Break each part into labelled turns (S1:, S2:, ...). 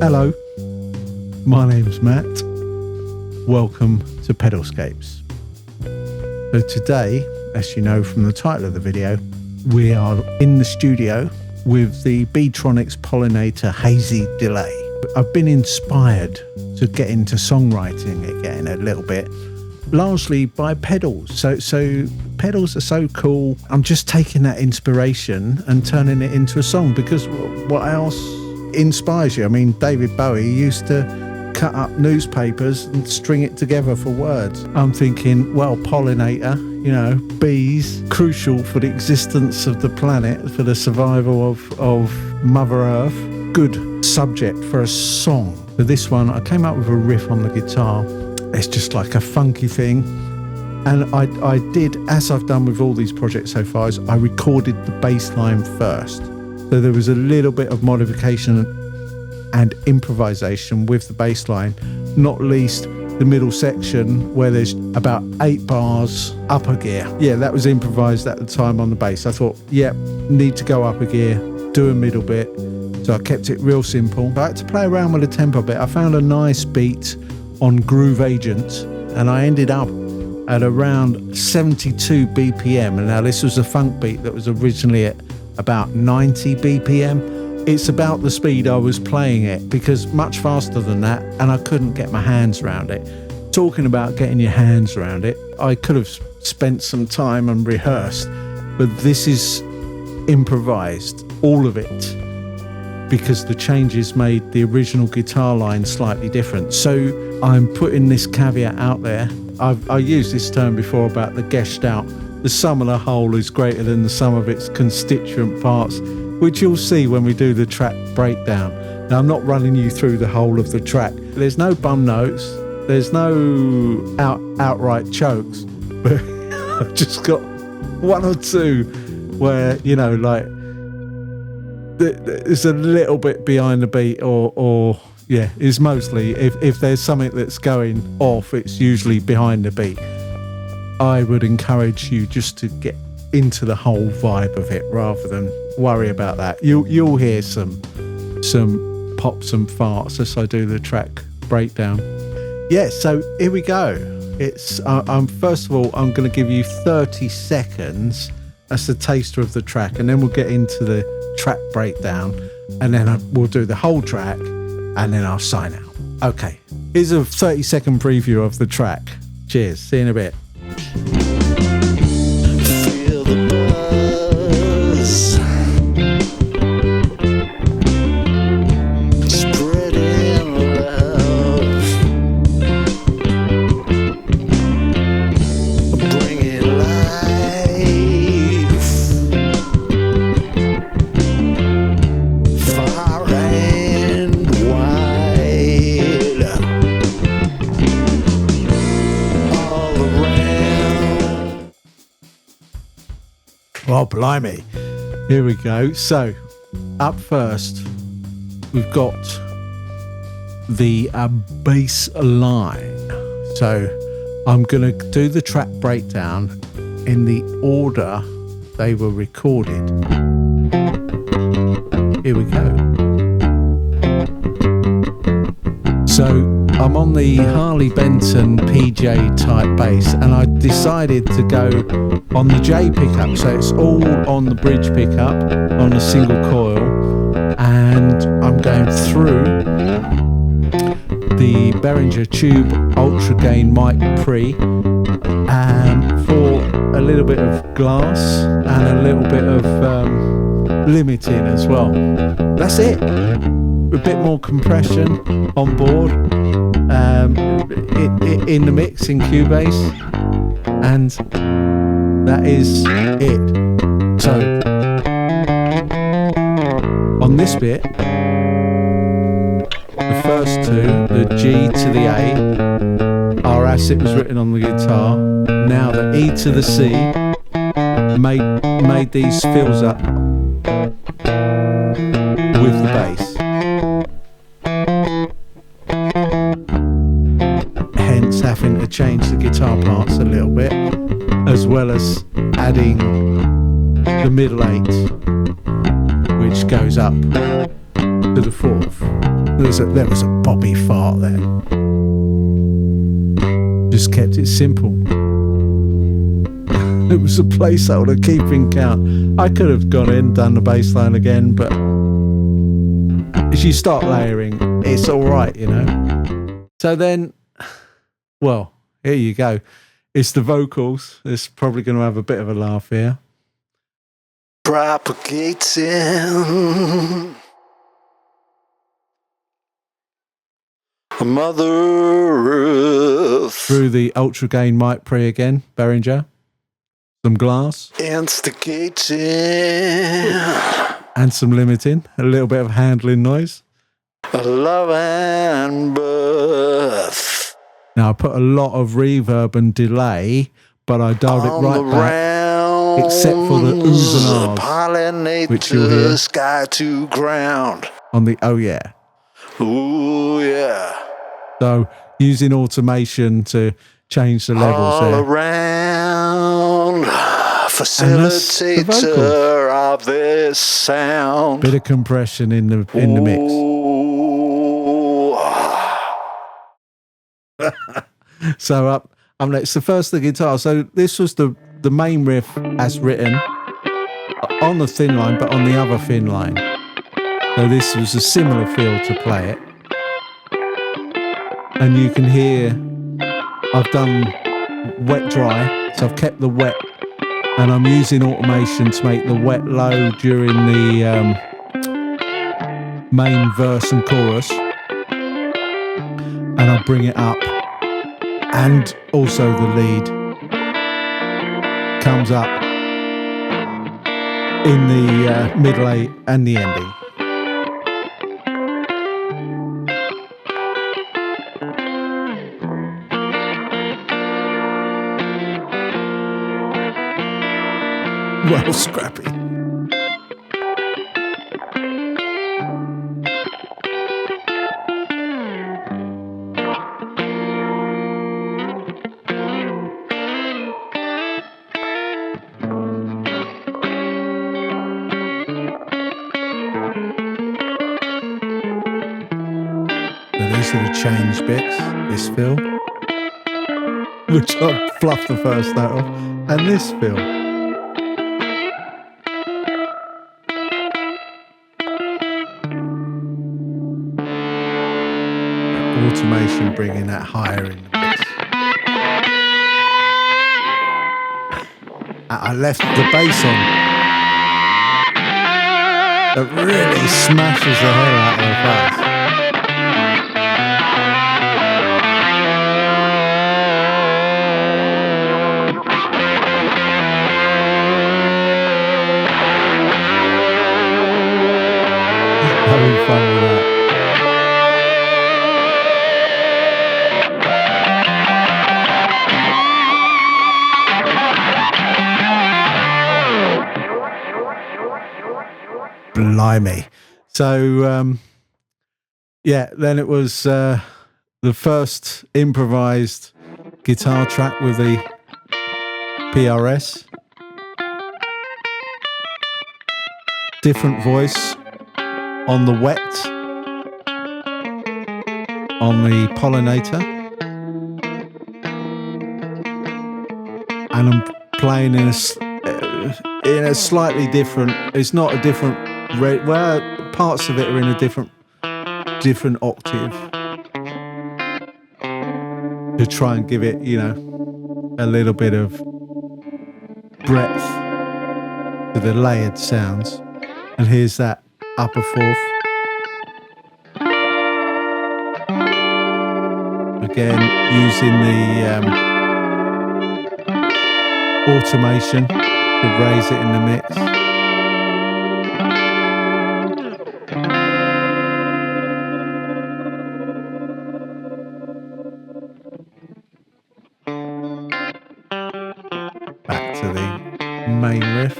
S1: Hello, my name's Matt. Welcome to PedalScapes. So today, as you know from the title of the video, we are in the studio with the Tronics Pollinator Hazy Delay. I've been inspired to get into songwriting again a little bit, largely by pedals. So pedals are so cool. I'm just taking that inspiration and turning it into a song, because what else inspires you? I mean, David Bowie used to cut up newspapers and string it together for words. I'm thinking, well, pollinator, you know, bees, crucial for the existence of the planet, for the survival of Mother Earth. Good subject for a song. For this one, I came up with a riff on the guitar. It's just like a funky thing. And I did, as I've done with all these projects so far, is I recorded the bass line first. So there was a little bit of modification and improvisation with the bass line, not least the middle section where there's about 8 bars upper gear. Yeah, that was improvised at the time on the bass. I thought, yeah, need to go up a gear, do a middle bit. So I kept it real simple. I had to play around with the tempo bit. I found a nice beat on Groove Agent, and I ended up at around 72 BPM. And now this was a funk beat that was originally at about 90 BPM. It's about the speed I was playing it, because much faster than that, and I couldn't get my hands around it. Talking about getting your hands around it, I could have spent some time and rehearsed, but this is improvised, all of it, because the changes made the original guitar line slightly different. So I'm putting this caveat out there. I used this term before about the Gestalt. The sum of the whole is greater than the sum of its constituent parts, which you'll see when we do the track breakdown. Now, I'm not running you through the whole of the track. There's no bum notes. There's no outright chokes. But I've just got one or two where, you know, like, there's a little bit behind the beat, or yeah, it's mostly, if there's something that's going off, it's usually behind the beat. I would encourage you just to get into the whole vibe of it rather than worry about that. You'll hear some pops and farts as I do the track breakdown. Yeah, so here we go. It's first of all, I'm going to give you 30 seconds. That's the taster of the track, and then we'll get into the track breakdown, and then we'll do the whole track, and then I'll sign out. Okay, here's a 30-second preview of the track. Cheers, see you in a bit.
S2: Feel the buzz spreading love, bringing life far and wide, all around.
S1: Oh, blimey. Here we go. So, up first, we've got the bass line. So, I'm going to do the track breakdown in the order they were recorded. Here we go. So, I'm on the Harley Benton PJ type bass, and I decided to go on the J pickup, so it's all on the bridge pickup on a single coil, and I'm going through the Behringer Tube Ultra Gain Mic Pre for a little bit of glass and a little bit of limiting as well. That's it. A bit more compression on board, in the mix in Cubase, and that is it. So on this bit, the first two, the G to the A, are as it was written on the guitar. Now the E to the C made these fills up with the bass. Hence having to change the guitar parts a little bit, as well as adding the middle 8, which goes up to the 4th. There was a poppy fart there. Just kept it simple. It was a placeholder keeping count. I could have gone in, done the bass line again, but as you start layering, it's all right, you know. So then, well, here you go. It's the vocals. It's probably going to have a bit of a laugh here.
S2: Propagating Mother Earth.
S1: Through the ultra gain mic pre again, Behringer. Some glass.
S2: Instigating.
S1: And some limiting. A little bit of handling noise.
S2: Love and birth.
S1: Now I put a lot of reverb and delay, but I dialed it right back, except for the oohs and ahs,
S2: Pollinator,
S1: which you'll hear
S2: sky to ground.
S1: on the oh yeah.
S2: Ooh yeah.
S1: So using automation to change the levels
S2: All
S1: there.
S2: around,
S1: that's the
S2: facilitator of this sound.
S1: Bit of compression in the mix.
S2: Ooh.
S1: So up next. The first the guitar. So this was the main riff as written on the Thinline, but on the other Thinline. So this was a similar feel to play it. And you can hear I've done wet dry, so I've kept the wet, and I'm using automation to make the wet low during the main verse and chorus, and I'll bring it up, and also the lead comes up in the middle eight and the ending. Well, scrappy. So these are the change bits, this fill, which I fluffed the first note off, and this fill. Automation bringing that higher in the mix. I left the bass on. That really smashes the hell out of the bass. Having fun with that. Blimey. So, yeah, then it was the first improvised guitar track with the PRS. Different voice on the wet, on the Pollinator. And I'm playing in a slightly different, it's not a different, well, parts of it are in a different octave to try and give it, you know, a little bit of breadth to the layered sounds. And here's that upper fourth. Again, using the automation to raise it in the mix. Back to the main riff.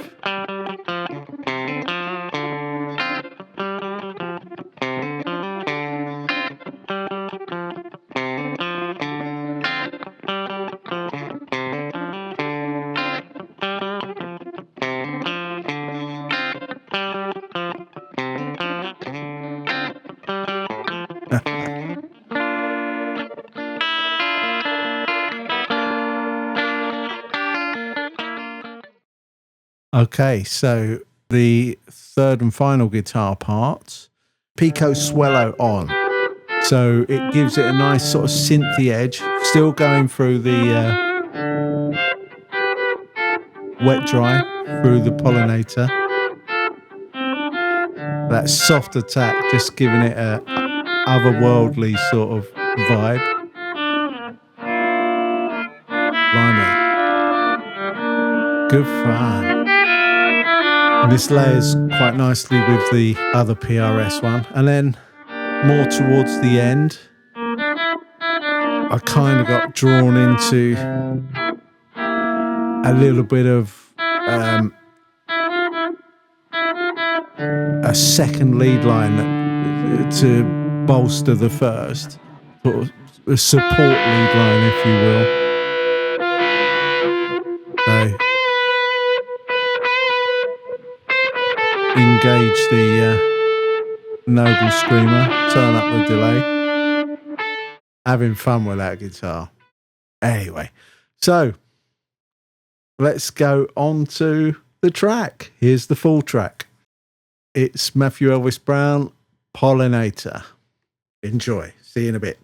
S1: Okay, so the third and final guitar part, Pico Swello on. So it gives it a nice sort of synthy edge, still going through the wet dry, through the Pollinator. That soft attack, just giving it a otherworldly sort of vibe. Blimey. Good fun. This layers quite nicely with the other PRS one. And then more towards the end, I kind of got drawn into a little bit of a second lead line to bolster the first, sort of a support lead line, if you will. So engage the Noble Screamer, turn up the delay. Having fun with that guitar. Anyway, so let's go on to the track. Here's the full track. It's Matthew Elvis Brown, Pollinator. Enjoy. See you in a bit.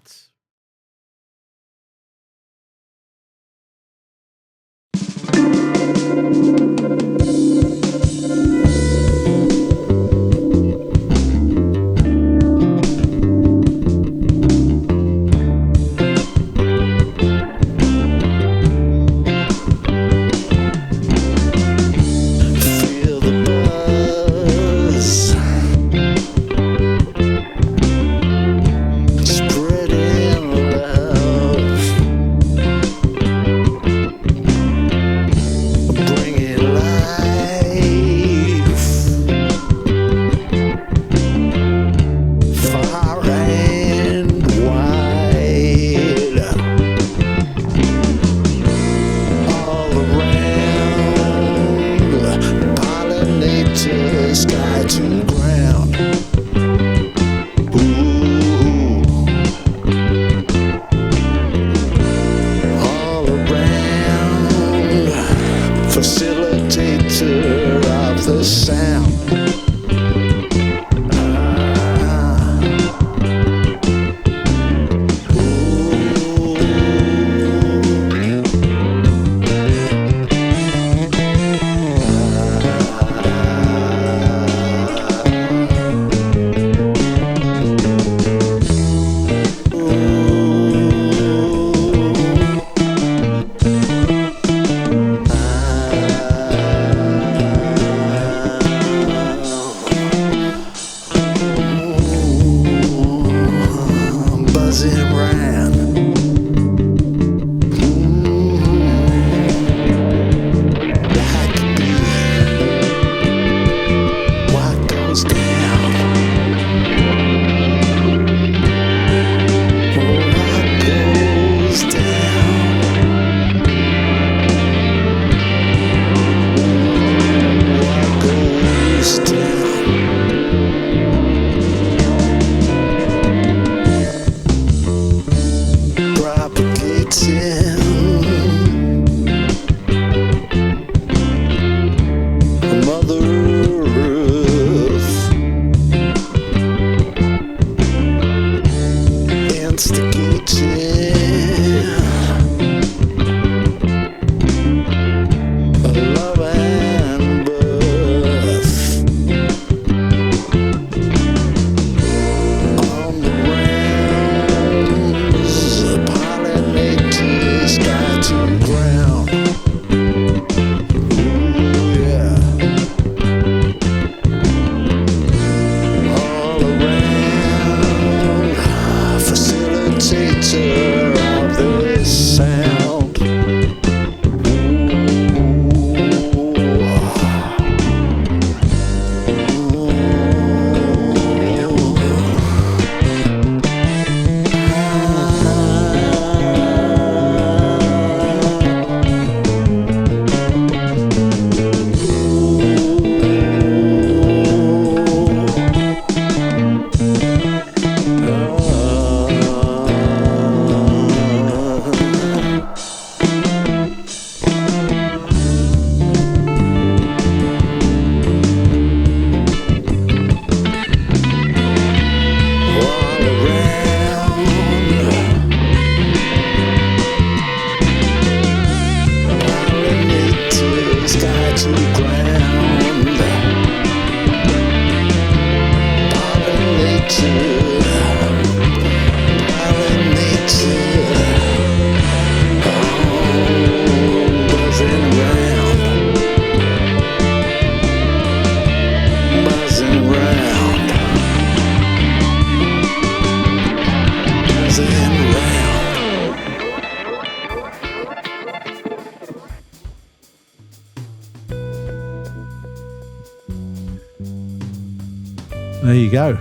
S1: There you go.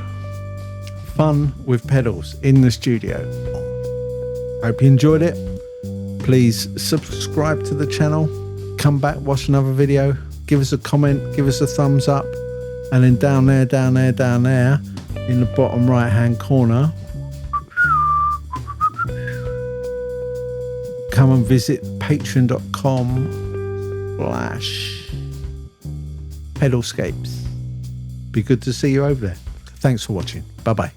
S1: Fun with pedals in the studio. Hope you enjoyed it. Please subscribe to the channel. Come back, watch another video. Give us a comment, give us a thumbs up. And then down there in the bottom right hand corner, come and visit patreon.com/PedalScapes. Be good to see you over there. Thanks for watching. Bye bye.